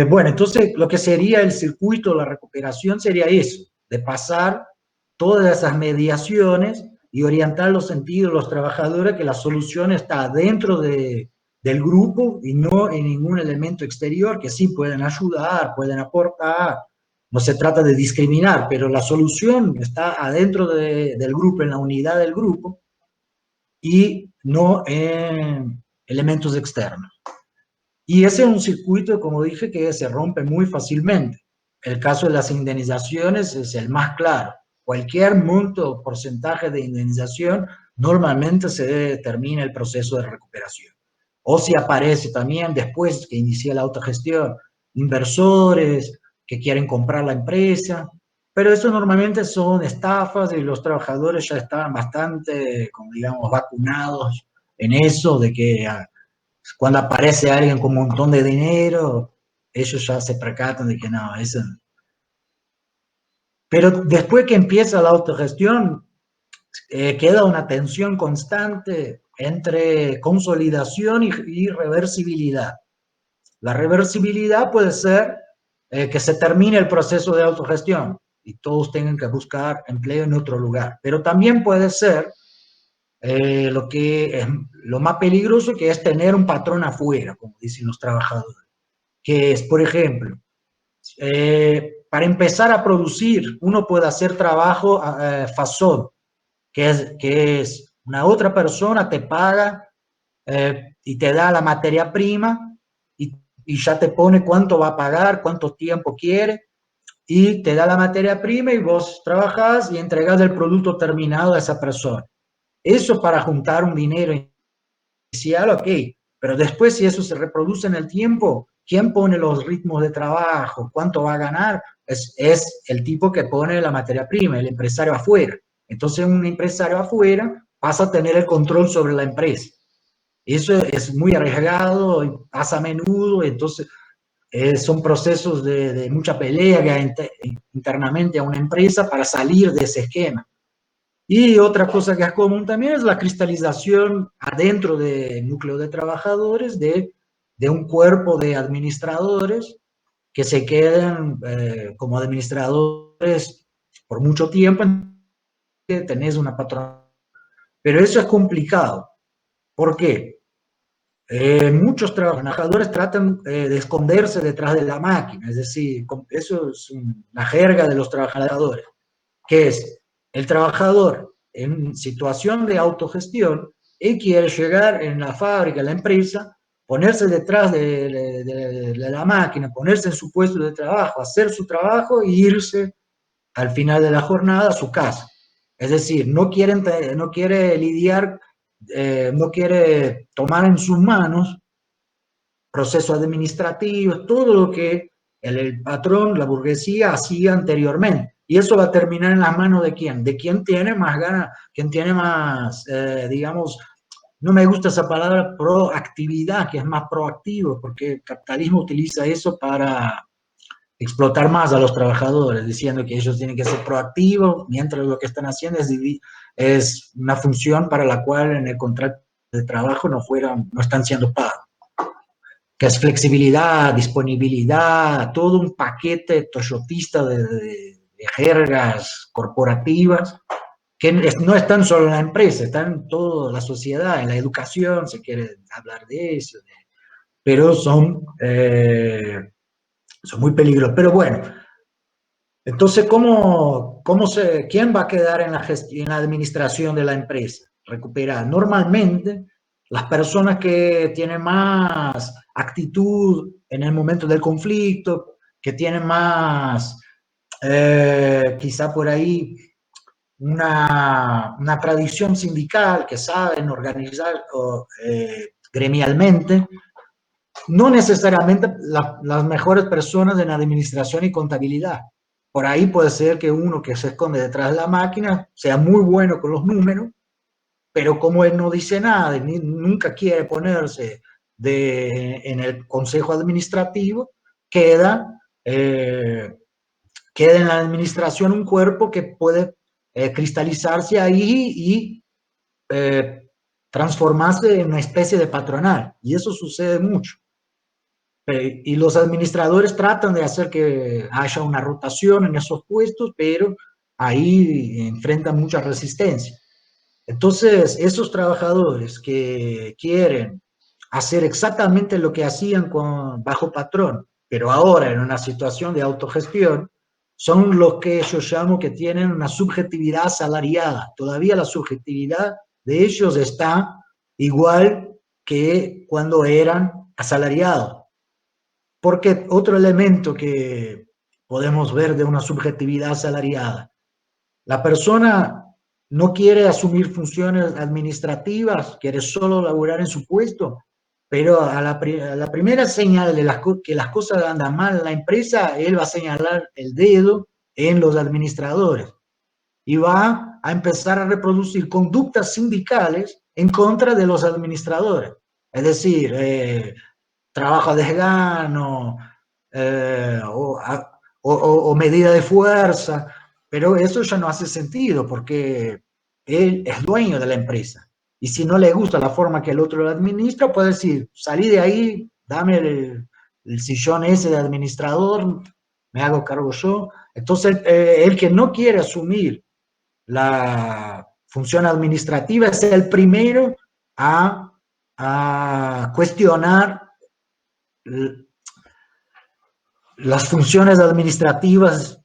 Bueno, entonces lo que sería el circuito de la recuperación sería eso, de pasar todas esas mediaciones y orientar los sentidos de los trabajadores que la solución está dentro del grupo y no en ningún elemento exterior, que sí pueden ayudar, pueden aportar, no se trata de discriminar, pero la solución está adentro del grupo, en la unidad del grupo y no en elementos externos. Y ese es un circuito, como dije, que se rompe muy fácilmente. El caso de las indemnizaciones es el más claro. Cualquier monto o porcentaje de indemnización normalmente se termina el proceso de recuperación. O si aparece también después que inicia la autogestión, inversores que quieren comprar la empresa, pero eso normalmente son estafas y los trabajadores ya están bastante, como digamos, vacunados en eso de que cuando aparece alguien con un montón de dinero, ellos ya se percatan de que no, eso. Pero después que empieza la autogestión, queda una tensión constante entre consolidación y reversibilidad. La reversibilidad puede ser que se termine el proceso de autogestión y todos tengan que buscar empleo en otro lugar, pero también puede ser lo que es lo más peligroso, que es tener un patrón afuera, como dicen los trabajadores, que es, por ejemplo, para empezar a producir, uno puede hacer trabajo fasón, que es una otra persona te paga y te da la materia prima y ya te pone cuánto va a pagar, cuánto tiempo quiere, y te da la materia prima y vos trabajás y entregás el producto terminado a esa persona. Eso para juntar un dinero inicial, ok, pero después si eso se reproduce en el tiempo, ¿quién pone los ritmos de trabajo? ¿Cuánto va a ganar? Es el tipo que pone la materia prima, el empresario afuera. Entonces un empresario afuera pasa a tener el control sobre la empresa. Eso es muy arriesgado y pasa a menudo, entonces son procesos de mucha pelea que hay internamente a una empresa para salir de ese esquema. Y otra cosa que es común también es la cristalización adentro del núcleo de trabajadores de un cuerpo de administradores que se quedan como administradores por mucho tiempo, tenés una patrona. Pero eso es complicado. ¿Por qué? Muchos trabajadores tratan de esconderse detrás de la máquina, es decir, eso es una jerga de los trabajadores, que es el trabajador en situación de autogestión, él quiere llegar en la fábrica, en la empresa, ponerse detrás de la máquina, ponerse en su puesto de trabajo, hacer su trabajo e irse al final de la jornada a su casa. Es decir, no quiere lidiar, no quiere tomar en sus manos procesos administrativos, todo lo que el patrón, la burguesía hacía anteriormente. Y eso va a terminar en las manos de quién? De quien tiene más ganas, quien tiene más, digamos, no me gusta esa palabra proactividad, que es más proactivo, porque el capitalismo utiliza eso para explotar más a los trabajadores, diciendo que ellos tienen que ser proactivos, mientras lo que están haciendo es una función para la cual en el contrato de trabajo no están siendo pagos, que es flexibilidad, disponibilidad, todo un paquete toyotista de jergas corporativas que no están solo en la empresa, están en toda la sociedad, en la educación, se quiere hablar de eso, pero son muy peligrosos. Pero bueno, entonces, ¿quién va a quedar en la administración de la empresa? Recuperar. Normalmente, las personas que tienen más actitud en el momento del conflicto, que tienen más, quizá por ahí, una tradición sindical, que saben organizar gremialmente, no necesariamente las mejores personas en administración y contabilidad. Por ahí puede ser que uno que se esconde detrás de la máquina sea muy bueno con los números, pero como él no dice nada, nunca quiere ponerse en el consejo administrativo, queda, eh, queda en la administración un cuerpo que puede cristalizarse ahí y transformarse en una especie de patronal. Y eso sucede mucho. y los administradores tratan de hacer que haya una rotación en esos puestos, pero ahí enfrentan mucha resistencia. Entonces, esos trabajadores que quieren hacer exactamente lo que hacían bajo patrón, pero ahora en una situación de autogestión, son los que yo llamo que tienen una subjetividad asalariada. Todavía la subjetividad de ellos está igual que cuando eran asalariados. Porque otro elemento que podemos ver de una subjetividad asalariada, la persona no quiere asumir funciones administrativas, quiere solo laborar en su puesto, pero a la primera señal de que las cosas andan mal en la empresa, él va a señalar el dedo en los administradores y va a empezar a reproducir conductas sindicales en contra de los administradores. Es decir, trabajo a desgano, o medida de fuerza, pero eso ya no hace sentido porque él es dueño de la empresa. Y si no le gusta la forma que el otro lo administra, puede decir, salí de ahí, dame el sillón ese de administrador, me hago cargo yo. Entonces, el que no quiere asumir la función administrativa es el primero a cuestionar las funciones administrativas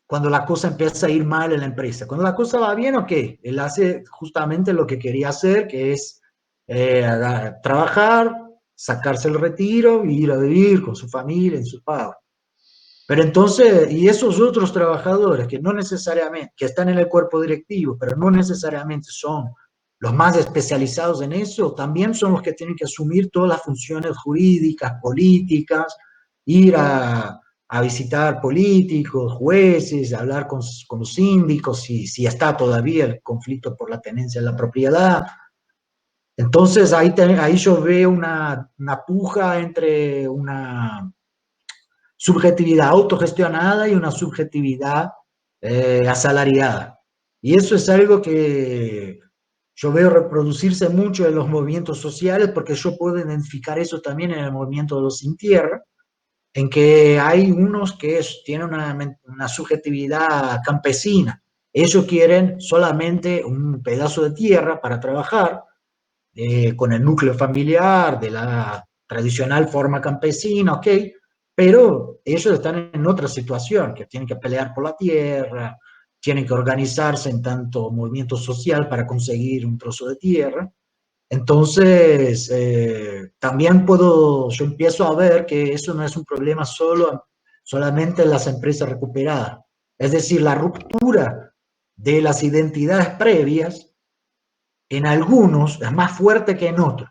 cuando la cosa empieza a ir mal en la empresa. Cuando la cosa va bien, ok, él hace justamente lo que quería hacer, que es trabajar, sacarse el retiro y ir a vivir con su familia, en sus pagos. Pero entonces, y esos otros trabajadores que no necesariamente, que están en el cuerpo directivo, pero no necesariamente son los más especializados en eso, también son los que tienen que asumir todas las funciones jurídicas, políticas, ir a visitar políticos, jueces, hablar con los síndicos, si está todavía el conflicto por la tenencia de la propiedad. Entonces ahí yo veo una puja entre una subjetividad autogestionada y una subjetividad asalariada. Y eso es algo que yo veo reproducirse mucho en los movimientos sociales, porque yo puedo identificar eso también en el movimiento de los sin tierra, en que hay unos que tienen una subjetividad campesina. Ellos quieren solamente un pedazo de tierra para trabajar con el núcleo familiar de la tradicional forma campesina, ok, pero ellos están en otra situación, que tienen que pelear por la tierra, tienen que organizarse en tanto movimiento social para conseguir un trozo de tierra. Entonces, también yo empiezo a ver que eso no es un problema solamente en las empresas recuperadas. Es decir, la ruptura de las identidades previas en algunos es más fuerte que en otros.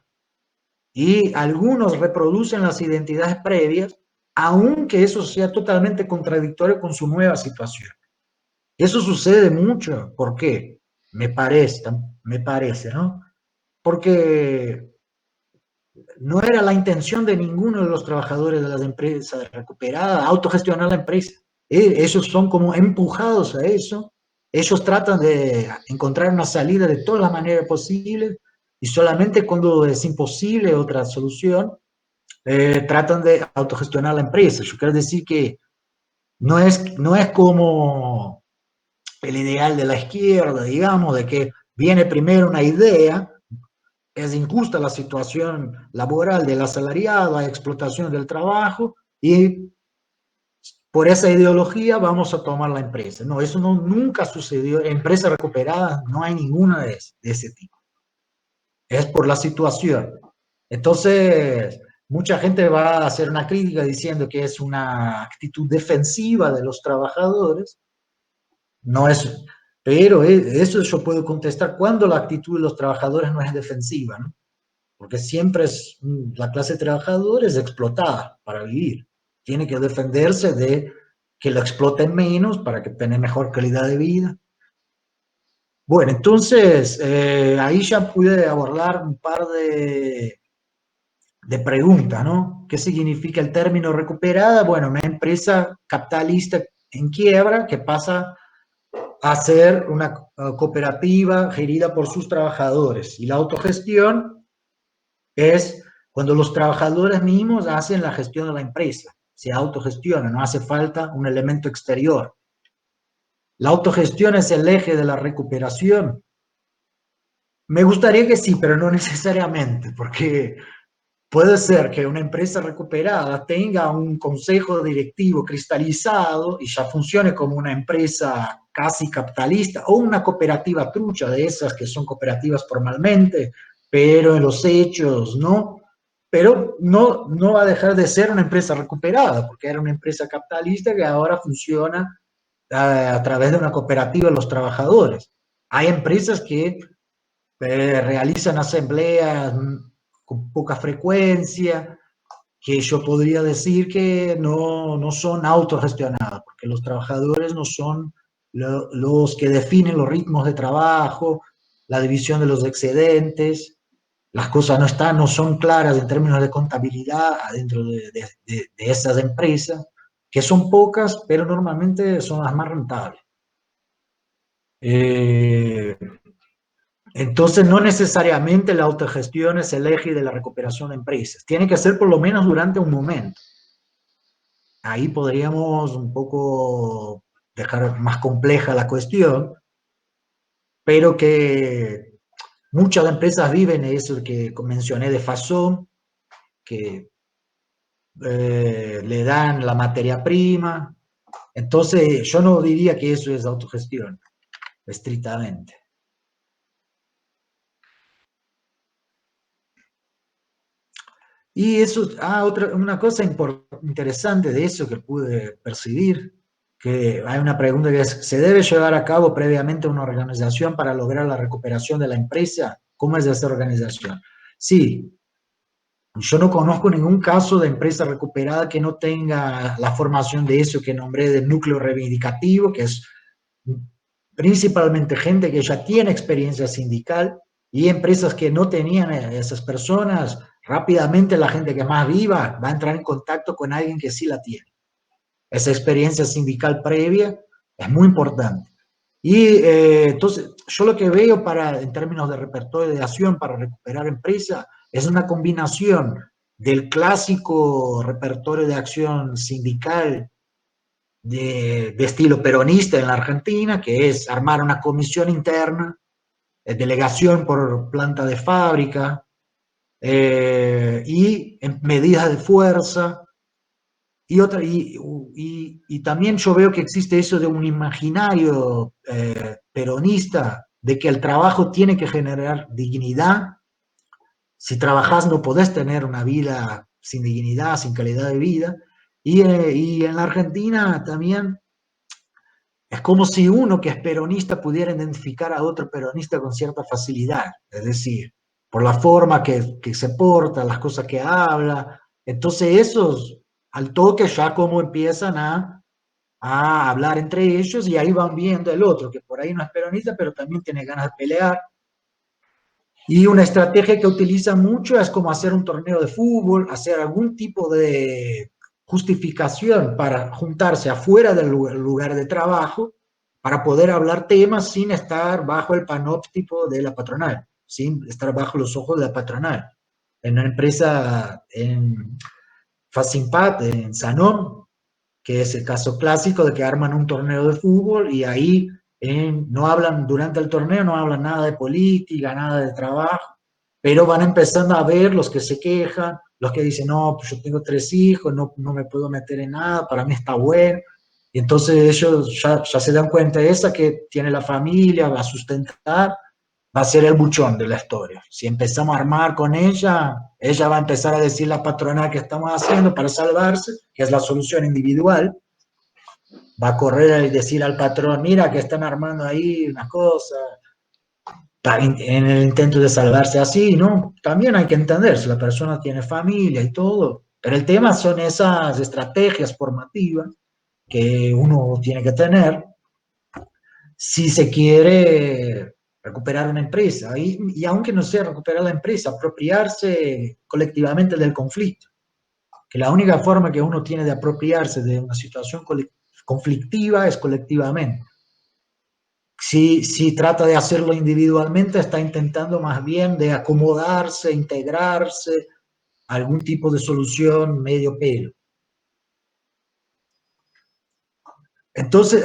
Y algunos reproducen las identidades previas, aunque eso sea totalmente contradictorio con su nueva situación. Eso sucede mucho. ¿Por qué? Me parece, ¿no? Porque no era la intención de ninguno de los trabajadores de las empresas recuperadas autogestionar la empresa. Ellos son como empujados a eso. Ellos tratan de encontrar una salida de todas las maneras posibles y solamente cuando es imposible otra solución, tratan de autogestionar la empresa. Yo quiero decir que no es como el ideal de la izquierda, digamos, de que viene primero una idea, es injusta la situación laboral del asalariado, hay explotación del trabajo y por esa ideología vamos a tomar la empresa. No, eso nunca sucedió. En empresas recuperadas no hay ninguna de ese tipo. Es por la situación. Entonces, mucha gente va a hacer una crítica diciendo que es una actitud defensiva de los trabajadores. No es, pero eso yo puedo contestar cuando la actitud de los trabajadores no es defensiva, ¿no? Porque siempre la clase trabajadora es explotada para vivir. Tiene que defenderse de que lo exploten menos para que tenga mejor calidad de vida. Bueno, entonces ahí ya pude abordar un par de preguntas, ¿no? ¿Qué significa el término recuperada? Bueno, una empresa capitalista en quiebra que pasa a ser una cooperativa gerida por sus trabajadores. Y la autogestión es cuando los trabajadores mismos hacen la gestión de la empresa, se autogestionan, no hace falta un elemento exterior. La autogestión es el eje de la recuperación. Me gustaría que sí, pero no necesariamente, porque puede ser que una empresa recuperada tenga un consejo directivo cristalizado y ya funcione como una empresa casi capitalista o una cooperativa trucha de esas que son cooperativas formalmente, pero en los hechos no. Pero no va a dejar de ser una empresa recuperada, porque era una empresa capitalista que ahora funciona a través de una cooperativa de los trabajadores. Hay empresas que realizan asambleas con poca frecuencia, que yo podría decir que no son autogestionadas, porque los trabajadores no son los que definen los ritmos de trabajo, la división de los excedentes, las cosas no son claras en términos de contabilidad dentro de esas empresas, que son pocas, pero normalmente son las más rentables. Eh, entonces, no necesariamente la autogestión es el eje de la recuperación de empresas. Tiene que ser por lo menos durante un momento. Ahí podríamos un poco dejar más compleja la cuestión, pero que muchas empresas viven eso que mencioné de Fasón, que le dan la materia prima. Entonces, yo no diría que eso es autogestión, estrictamente. Y eso, una cosa interesante de eso que pude percibir, que hay una pregunta que es, ¿se debe llevar a cabo previamente una organización para lograr la recuperación de la empresa? ¿Cómo es esa organización? Sí, yo no conozco ningún caso de empresa recuperada que no tenga la formación de eso que nombré de núcleo reivindicativo, que es principalmente gente que ya tiene experiencia sindical y empresas que no tenían esas personas, rápidamente la gente que más viva va a entrar en contacto con alguien que sí la tiene. Esa experiencia sindical previa es muy importante. Y entonces, yo lo que veo en términos de repertorio de acción para recuperar empresa es una combinación del clásico repertorio de acción sindical de estilo peronista en la Argentina, que es armar una comisión interna, delegación por planta de fábrica y medidas de fuerza. Y también yo veo que existe eso de un imaginario peronista de que el trabajo tiene que generar dignidad. Si trabajas no podés tener una vida sin dignidad, sin calidad de vida. Y en la Argentina también es como si uno que es peronista pudiera identificar a otro peronista con cierta facilidad, es decir, por la forma que se porta, las cosas que habla. Entonces esos al toque ya como empiezan a hablar entre ellos y ahí van viendo el otro, que por ahí no es peronista, pero también tiene ganas de pelear. Y una estrategia que utiliza mucho es como hacer un torneo de fútbol, hacer algún tipo de justificación para juntarse afuera del lugar de trabajo para poder hablar temas sin estar bajo el panóptico de la patronal, sin estar bajo los ojos de la patronal. En una empresa, en Facimpat, en Sanón, que es el caso clásico de que arman un torneo de fútbol y ahí no hablan, durante el torneo no hablan nada de política, nada de trabajo, pero van empezando a ver los que se quejan, los que dicen, no, pues yo tengo 3 hijos, no me puedo meter en nada, para mí está bueno. Y entonces ellos ya se dan cuenta de esa que tiene la familia, va a sustentar, va a ser el buchón de la historia. Si empezamos a armar con ella va a empezar a decir la patronal que estamos haciendo para salvarse, que es la solución individual, va a correr y decir al patrón, mira que están armando ahí una cosa, en el intento de salvarse así, ¿no? También hay que entender, si la persona tiene familia y todo, pero el tema son esas estrategias formativas que uno tiene que tener si se quiere recuperar una empresa. Y aunque no sea recuperar la empresa, apropiarse colectivamente del conflicto. Que la única forma que uno tiene de apropiarse de una situación conflictiva es colectivamente. Si trata de hacerlo individualmente, está intentando más bien de acomodarse, integrarse, algún tipo de solución medio pelo. Entonces,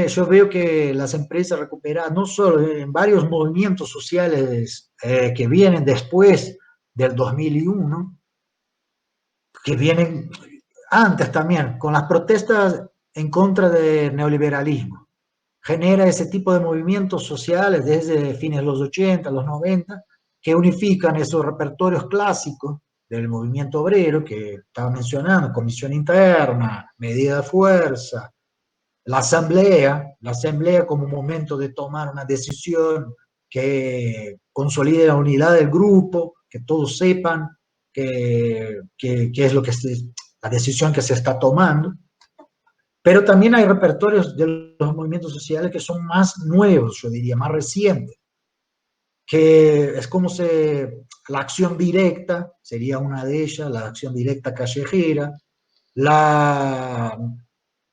yo veo que las empresas recuperadas, no solo en varios movimientos sociales que vienen después del 2001, que vienen antes también, con las protestas en contra del neoliberalismo, genera ese tipo de movimientos sociales desde fines de los 80, los 90, que unifican esos repertorios clásicos del movimiento obrero que estaba mencionando, comisión interna, medida de fuerza, la asamblea como momento de tomar una decisión que consolide la unidad del grupo, que todos sepan qué es lo que la decisión que se está tomando. Pero también hay repertorios de los movimientos sociales que son más nuevos, yo diría, más recientes, que es como la acción directa, sería una de ellas, la acción directa callejera, la,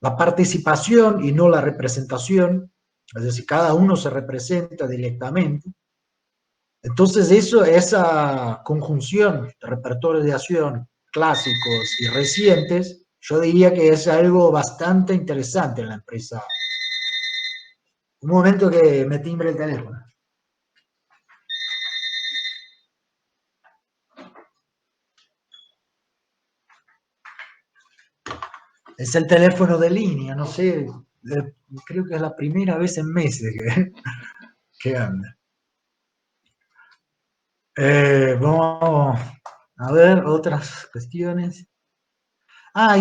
la participación y no la representación, es decir, cada uno se representa directamente. Entonces, esa conjunción de repertorios de acción clásicos y recientes, yo diría que es algo bastante interesante en la empresa. Un momento que me timbre el teléfono. Es el teléfono de línea, no sé, creo que es la primera vez en meses que anda. Vamos a ver otras cuestiones.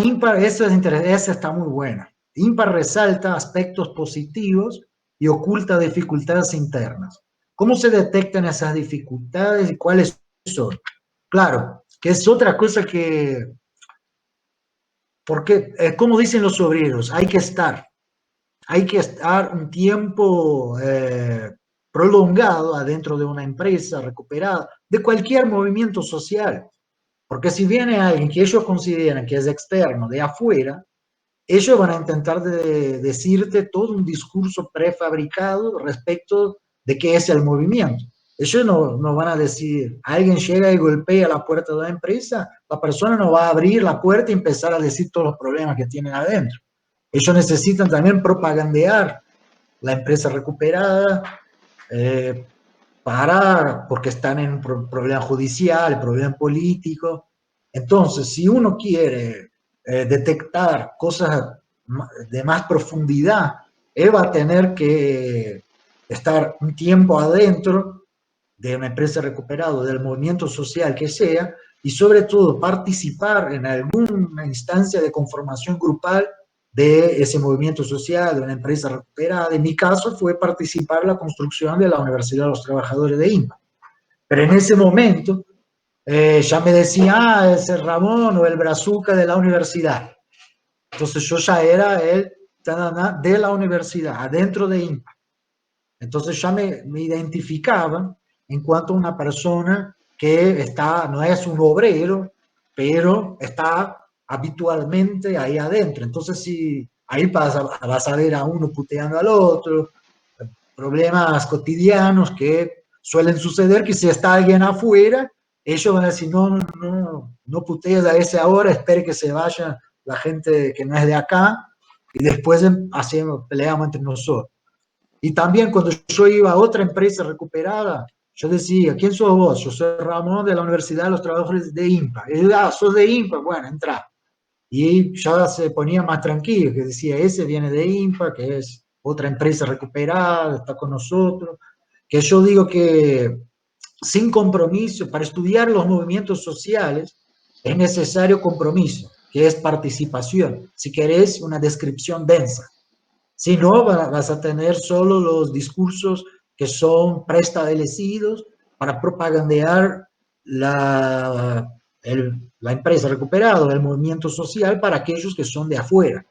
Impar, eso es interesante, esa está muy buena. Impar resalta aspectos positivos y oculta dificultades internas. ¿Cómo se detectan esas dificultades y cuáles son? Claro, que es otra cosa porque, como dicen los obreros, hay que estar un tiempo prolongado adentro de una empresa recuperada, de cualquier movimiento social. Porque si viene alguien que ellos consideran que es externo, de afuera, ellos van a intentar decirte todo un discurso prefabricado respecto de qué es el movimiento. Ellos no van a decir, alguien llega y golpea la puerta de la empresa, la persona no va a abrir la puerta y empezar a decir todos los problemas que tienen adentro. Ellos necesitan también propagandear la empresa recuperada eh, porque están en un problema judicial, problema político. Entonces, si uno quiere detectar cosas de más profundidad, él va a tener que estar un tiempo adentro de una empresa recuperada, del movimiento social que sea, y sobre todo participar en alguna instancia de conformación grupal de ese movimiento social, de una empresa recuperada. En mi caso fue participar en la construcción de la Universidad de los Trabajadores de INPA. Pero en ese momento ya me decía, ese Ramón o el Brazuca de la universidad. Entonces yo ya era el de la universidad, adentro de INPA. Entonces ya me identificaba en cuanto a una persona que no es un obrero, pero está habitualmente ahí adentro. Entonces, si ahí vas a ver a uno puteando al otro, problemas cotidianos que suelen suceder, que si está alguien afuera, ellos van a decir, no putees a ese ahora, espere que se vaya la gente que no es de acá, y después peleamos entre nosotros. Y también cuando yo iba a otra empresa recuperada, yo decía, ¿quién sos vos? Yo soy Ramón de la Universidad de los Trabajadores de INPA. Y yo, ¿sos de INPA? Bueno, entra. Y ya se ponía más tranquilo, que decía, ese viene de INPA, que es otra empresa recuperada, está con nosotros. Que yo digo que sin compromiso, para estudiar los movimientos sociales, es necesario compromiso, que es participación. Si querés una descripción densa. Si no, vas a tener solo los discursos que son preestablecidos para propagandear la empresa recuperada, el movimiento social para aquellos que son de afuera,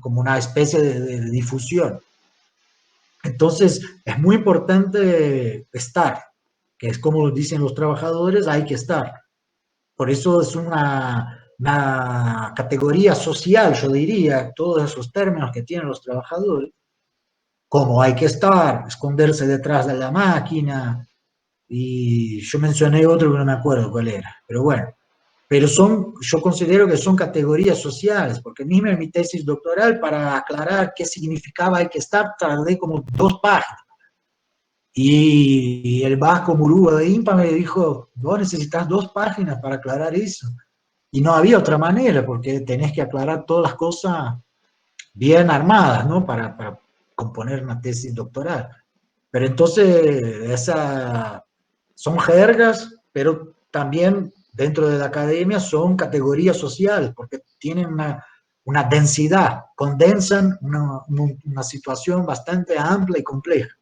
como una especie de difusión. Entonces, es muy importante estar, que es como dicen los trabajadores, hay que estar. Por eso es una categoría social, yo diría, todos esos términos que tienen los trabajadores, como hay que estar, esconderse detrás de la máquina, y yo mencioné otro que no me acuerdo cuál era, pero bueno. Pero yo considero que son categorías sociales, porque mismo en mi tesis doctoral, para aclarar qué significaba hay que estar, tardé como 2 páginas. Y el vasco Murúa de IMPA me dijo, vos necesitas 2 páginas para aclarar eso. Y no había otra manera, porque tenés que aclarar todas las cosas bien armadas, ¿no? Para componer una tesis doctoral. Pero entonces, son jergas, pero también dentro de la academia son categorías sociales, porque tienen una densidad, condensan una situación bastante amplia y compleja.